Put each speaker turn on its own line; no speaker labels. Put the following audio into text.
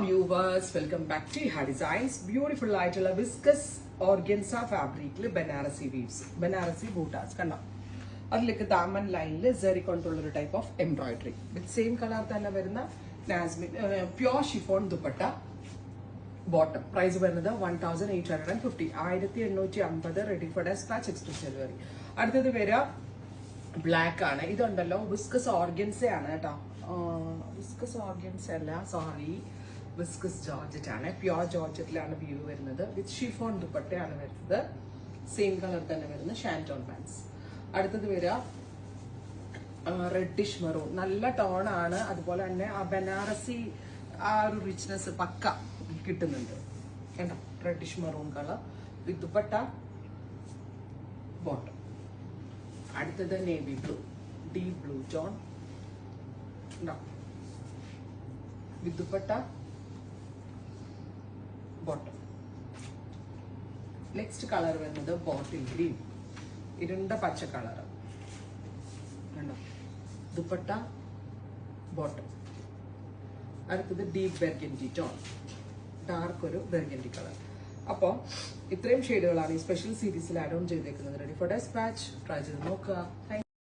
Viewers, welcome back to Iha Designs. Beautiful ആയിട്ടുള്ള viscous organza ഫാബ്രിക്കിൽ Banarasi weaves, Banarasi ബൂട്ടാസ് കണ്ടോ. അതിലേക്ക് ദാമൻ ലൈനിൽ സെറി കൊണ്ടുള്ള ഒരു type of embroidery with same colour തന്നെ വരുന്ന നാസ്മിൻ pure chiffon dupatta. Bottom price വരുന്നത് 1850, 1850 ready for despatch express delivery. അടുത്തത് വരിക ബ്ലാക്ക് ആണ്. ഇതുണ്ടല്ലോ വിസ്കസ് ഓർഗൻസ ആണ് കേട്ടോ. വിസ്കസ് ഓർഗൻസ അല്ല, സോറി, വിസ്കസ് ജോർജറ്റ് ആണ്. പ്യോർ ജോർജറ്റിലാണ് വ്യൂ വരുന്നത്. വിത്ത് ഷിഫോൺ ദുപ്പട്ടയാണ് വരുന്നത്. സെയിം കളർ തന്നെ വരുന്ന ഷാൻറ്റോൺ പാൻസ്. അടുത്തത് വരിക റെഡിഷ് മെറൂൺ, നല്ല ടോൺ ആണ്. അതുപോലെ തന്നെ ആ ബനാറസി ആ ഒരു റിച്ച്നെസ് പക്ക കിട്ടുന്നുണ്ട് കേട്ടോ. Reddish maroon colour with dupatta, bottom. അടുത്തത് navy blue, deep blue tone with dupatta, bottom. Next colour വരുന്നത് ബോട്ടിൽ ഗ്രീൻ, ഇരുണ്ട പച്ച കളർ കണ്ടോ. ദുപ്പട്ട, ബോട്ടം. അടുത്തത് ഡീപ് ബെർഗൻഡി ടോൺ, ഡാർക്ക് ഒരു ബെർഗൻഡി കളർ. അപ്പോൾ ഇത്രയും ഷെയ്ഡുകളാണ് ഈ സ്പെഷ്യൽ സീരീസിൽ ആഡ് ഓൺ ചെയ്തേക്കുന്നത്. Ready for dispatch. ട്രൈ ചെയ്ത് നോക്കുക.